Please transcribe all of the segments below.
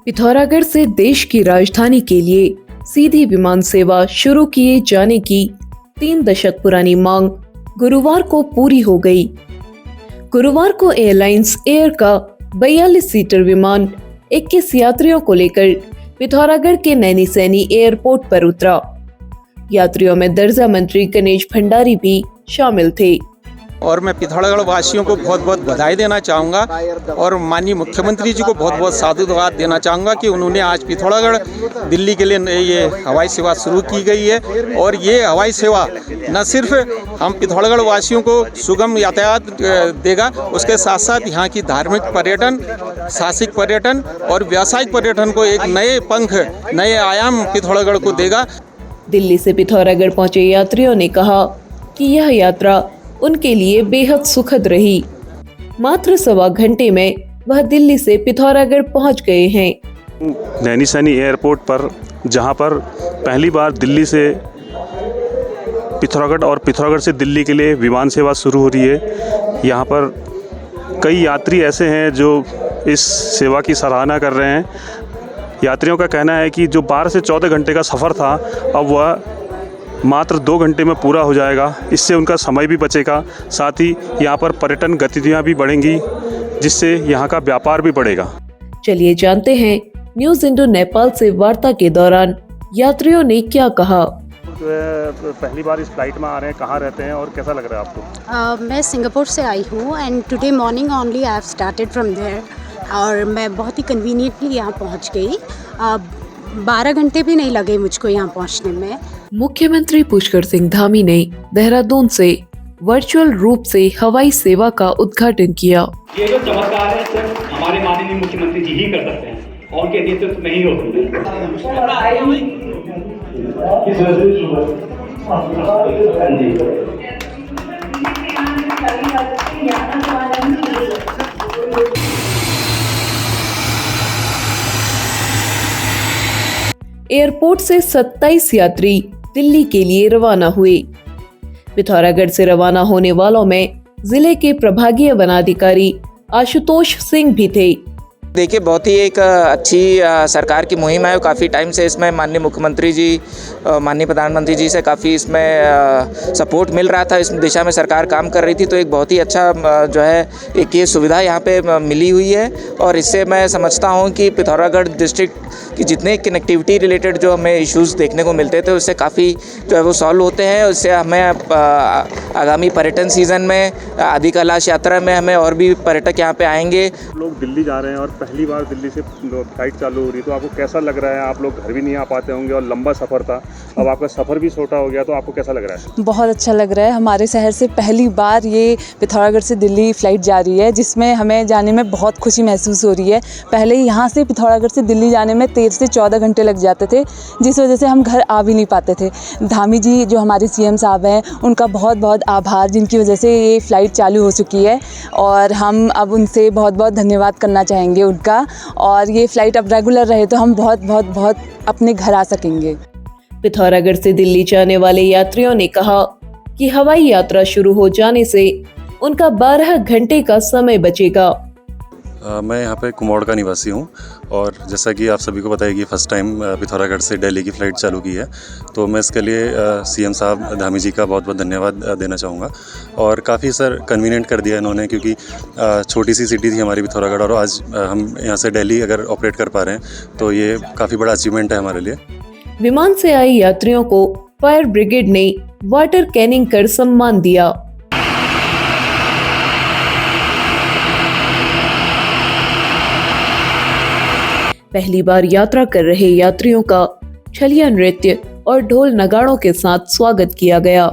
पिथौरागढ़ से देश की राजधानी के लिए सीधी विमान सेवा शुरू किए जाने की 3 दशक पुरानी मांग गुरुवार को पूरी हो गई। गुरुवार को एयरलाइंस एयर का 42 सीटर विमान 21 यात्रियों को लेकर पिथौरागढ़ के नैनीसैनी एयरपोर्ट पर उतरा। यात्रियों में दर्जा मंत्री गणेश भंडारी भी शामिल थे। और मैं पिथौरागढ़ वासियों को बहुत बहुत बधाई देना चाहूँगा और माननीय मुख्यमंत्री जी को बहुत बहुत साधुवाद देना चाहूँगा कि उन्होंने आज पिथौरागढ़ दिल्ली के लिए ये हवाई सेवा शुरू की गई है। और ये हवाई सेवा न सिर्फ हम पिथौरागढ़ वासियों को सुगम यातायात देगा, उसके साथ साथ यहाँ की धार्मिक पर्यटन, साहसिक पर्यटन और व्यावसायिक पर्यटन को एक नए पंख, नए आयाम पिथौरागढ़ को देगा। दिल्ली से पिथौरागढ़ पहुंचे यात्रियों ने कहा कि यह यात्रा उनके लिए बेहद सुखद रही। मात्र 1.25 घंटे में वह दिल्ली से पिथौरागढ़ पहुंच गए हैं। नैनीसैनी एयरपोर्ट पर, जहां पर पहली बार दिल्ली से पिथौरागढ़ और पिथौरागढ़ से दिल्ली के लिए विमान सेवा शुरू हो रही है। यहां पर कई यात्री ऐसे हैं जो इस सेवा की सराहना कर रहे हैं। यात्रियों का कहना है कि जो 12 से 14 घंटे का सफ़र था, अब वह मात्र 2 घंटे में पूरा हो जाएगा। इससे उनका समय भी बचेगा, साथ ही यहाँ पर पर्यटन गतिविधियाँ भी बढ़ेंगी, जिससे यहाँ का व्यापार भी बढ़ेगा। चलिए जानते हैं न्यूज़ इंडो नेपाल से वार्ता के दौरान यात्रियों ने क्या कहा। पहली बार इस फ्लाइट में आ रहे हैं, कहाँ रहते हैं और कैसा लग रहा है आपको? मैं सिंगापुर से आई हूँ and today morning only I have started from there और मैं बहुत ही कन्वीनियंटली यहाँ पहुँच गई। 12 घंटे भी नहीं लगे मुझको यहाँ पहुँचने में। मुख्यमंत्री पुष्कर सिंह धामी ने देहरादून से वर्चुअल रूप से हवाई सेवा का उद्घाटन किया। ये जो चमत्कार है सिर्फ हमारे माननीय मुख्यमंत्री जी ही कर सकते हैं और उनके नेतृत्व में ही एयरपोर्ट से 27 यात्री दिल्ली के लिए रवाना हुए। पिथौरागढ़ से रवाना होने वालों में जिले के प्रभागीय वनाधिकारी आशुतोष सिंह भी थे। देखिए, बहुत ही एक अच्छी सरकार की मुहिम है। काफ़ी टाइम से इसमें माननीय मुख्यमंत्री जी, माननीय प्रधानमंत्री जी से काफ़ी इसमें सपोर्ट मिल रहा था। इस दिशा में सरकार काम कर रही थी, तो एक बहुत ही अच्छा जो है एक ये सुविधा यहाँ पे मिली हुई है। और इससे मैं समझता हूँ कि पिथौरागढ़ डिस्ट्रिक्ट की जितने कनेक्टिविटी रिलेटेड जो हमें इश्यूज़ देखने को मिलते थे, उससे काफ़ी जो है वो सॉल्व होते हैं। उससे हमें आगामी पर्यटन सीज़न में, आदि कैलाश यात्रा में हमें और भी पर्यटक यहाँ पे आएंगे। लोग दिल्ली जा रहे हैं और पहली बार दिल्ली से फ्लाइट चालू हो रही है, तो आपको कैसा लग रहा है? आप लोग घर भी नहीं आ पाते होंगे और लंबा सफ़र था, अब आपका सफ़र भी छोटा हो गया, तो आपको कैसा लग रहा है? बहुत अच्छा लग रहा है। हमारे शहर से पहली बार ये पिथौरागढ़ से दिल्ली फ़्लाइट जा रही है, जिसमें हमें जाने में बहुत खुशी महसूस हो रही है। पहले यहाँ से पिथौरागढ़ से दिल्ली जाने में 13 से 14 घंटे लग जाते थे, जिस वजह से हम घर आ भी नहीं पाते थे। धामी जी जो हमारे CM साहब हैं, उनका बहुत बहुत आभार, जिनकी वजह से ये फ़्लाइट चालू हो चुकी है और हम अब उनसे बहुत बहुत धन्यवाद करना चाहेंगे उनका। और ये फ़्लाइट अब रेगुलर रहे तो हम बहुत बहुत बहुत अपने घर आ सकेंगे। पिथौरागढ़ से दिल्ली जाने वाले यात्रियों ने कहा कि हवाई यात्रा शुरू हो जाने से उनका 12 घंटे का समय बचेगा। मैं यहाँ पे कुमाड़ का निवासी हूँ और जैसा कि आप सभी को पता है कि फ़र्स्ट टाइम पिथौरागढ़ से दिल्ली की फ़्लाइट चालू की है, तो मैं इसके लिए CM साहब धामी जी का बहुत बहुत धन्यवाद देना चाहूँगा। और काफ़ी सर कन्वीनियंट कर दिया इन्होंने, क्योंकि छोटी सी सिटी थी हमारी पिथौरागढ़ और आज हम यहाँ से दिल्ली अगर ऑपरेट कर पा रहे हैं, तो ये काफ़ी बड़ा अचीवमेंट है हमारे लिए। विमान से आए यात्रियों को फायर ब्रिगेड ने वाटर कैनिंग कर सम्मान दिया। पहली बार यात्रा कर रहे यात्रियों का छलिया नृत्य और ढोल नगाड़ों के साथ स्वागत किया गया।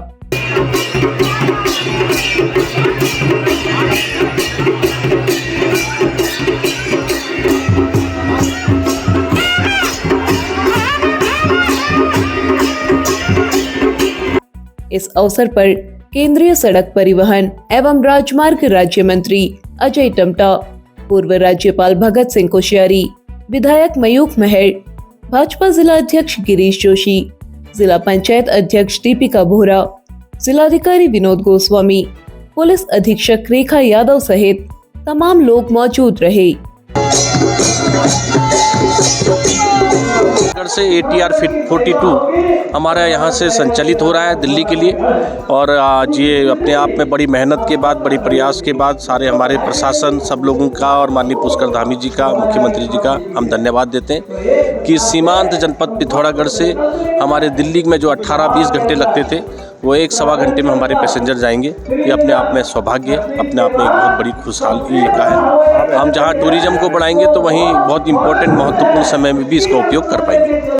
इस अवसर पर केंद्रीय सड़क परिवहन एवं राजमार्ग राज्य मंत्री अजय टम्टा, पूर्व राज्यपाल भगत सिंह कोश्यारी, विधायक मयूख महर, भाजपा जिला अध्यक्ष गिरीश जोशी, जिला पंचायत अध्यक्ष दीपिका बोहरा, जिलाधिकारी विनोद गोस्वामी, पुलिस अधीक्षक रेखा यादव सहित तमाम लोग मौजूद रहे। पिथौरागढ़ से ATR 42 हमारा यहाँ से संचालित हो रहा है दिल्ली के लिए। और आज ये अपने आप में बड़ी मेहनत के बाद, बड़ी प्रयास के बाद सारे हमारे प्रशासन सब लोगों का और माननीय पुष्कर धामी जी का, मुख्यमंत्री जी का हम धन्यवाद देते हैं कि सीमांत जनपद पिथौरागढ़ से हमारे दिल्ली में जो 18-20 घंटे लगते थे वो 1-1.25 घंटे में हमारे पैसेंजर जाएंगे। ये अपने आप में सौभाग्य, अपने आप में एक बहुत बड़ी खुशहाली का है। हम जहाँ टूरिज्म को बढ़ाएंगे तो वहीं बहुत इम्पोर्टेंट महत्वपूर्ण समय में भी इसका उपयोग कर पाएंगे।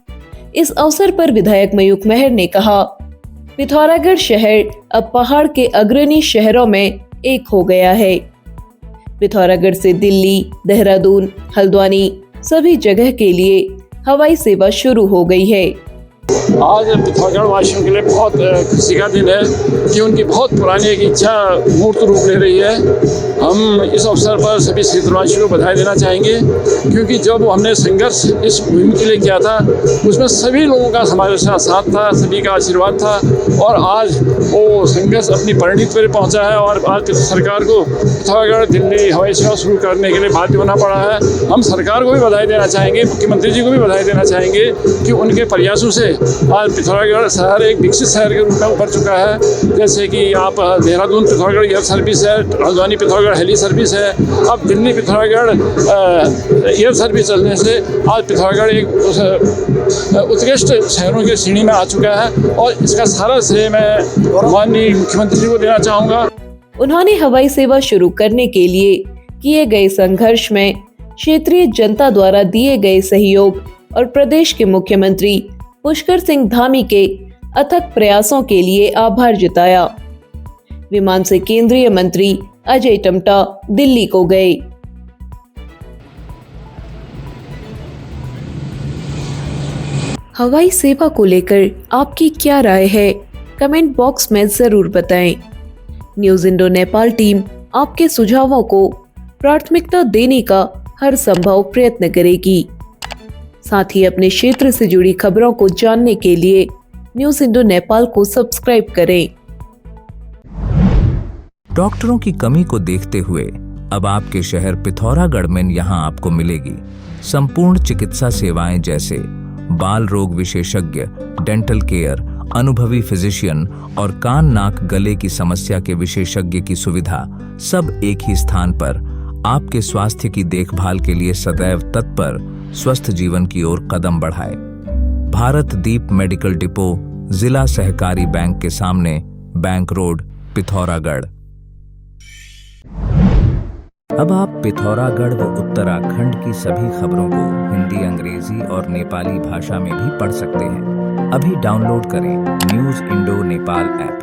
इस अवसर पर विधायक मयूख महर ने कहा, पिथौरागढ़ शहर अब पहाड़ के अग्रणी शहरों में एक हो गया है। पिथौरागढ़ से दिल्ली, देहरादून, हल्द्वानी सभी जगह के लिए हवाई सेवा शुरू हो गई है। आज पिथौरागढ़ वासियों के लिए बहुत खुशी का दिन है कि उनकी बहुत पुरानी एक इच्छा मूर्त रूप ले रही है। हम इस अवसर पर सभी क्षेत्रवासियों को बधाई देना चाहेंगे, क्योंकि जब हमने संघर्ष इस मुहिम के लिए किया था उसमें सभी लोगों का हमारे साथ था, सभी का आशीर्वाद था और आज वो संघर्ष अपनी परिणति पर पहुंचा है और आज सरकार को पिथौरागढ़ दिल्ली हवाई सेवा शुरू करने के लिए बाध्य होना पड़ा है। हम सरकार को भी बधाई देना चाहेंगे, मुख्यमंत्री जी को भी बधाई देना चाहेंगे कि उनके प्रयासों से आज पिथौरागढ़ शहर एक विकसित शहर के रूप में उभर चुका है। जैसे कि आप देहरादून पिथौरागढ़ एयर सर्विस है, हल्द्वानी पिथौरागढ़ हेली सर्विस है, अब दिल्ली पिथौरागढ़ एयर सर्विस चलने से आज पिथौरागढ़ एक उत्कृष्ट शहरों की श्रेणी में आ चुका है और इसका सारा श्रेय मैं माननीय मुख्यमंत्री जी को देना चाहूँगा। उन्होंने हवाई सेवा शुरू करने के लिए किए गए संघर्ष में क्षेत्रीय जनता द्वारा दिए गए सहयोग और प्रदेश के मुख्यमंत्री पुष्कर सिंह धामी के अथक प्रयासों के लिए आभार जताया। विमान से केंद्रीय मंत्री अजय टम्टा दिल्ली को गए। हवाई सेवा को लेकर आपकी क्या राय है, कमेंट बॉक्स में जरूर बताएं। न्यूज इंडो नेपाल टीम आपके सुझावों को प्राथमिकता देने का हर संभव प्रयत्न करेगी। साथ ही अपने क्षेत्र से जुड़ी खबरों को जानने के लिए न्यूज इंडो नेपाल को सब्सक्राइब करें। डॉक्टरों की कमी को देखते हुए अब आपके शहर पिथौरागढ़ में यहां आपको मिलेगी संपूर्ण चिकित्सा सेवाएं, जैसे बाल रोग विशेषज्ञ, डेंटल केयर, अनुभवी फिजिशियन और कान नाक गले की समस्या के विशेषज्ञ की सुविधा, सब एक ही स्थान पर आपके स्वास्थ्य की देखभाल के लिए सदैव तत्पर स्वस्थ जीवन की ओर कदम बढ़ाए। भारत दीप मेडिकल डिपो, जिला सहकारी बैंक के सामने, बैंक रोड, पिथौरागढ़। अब आप पिथौरागढ़ व उत्तराखंड की सभी खबरों को हिंदी, अंग्रेजी और नेपाली भाषा में भी पढ़ सकते हैं। अभी डाउनलोड करें न्यूज इंडो नेपाल ऐप।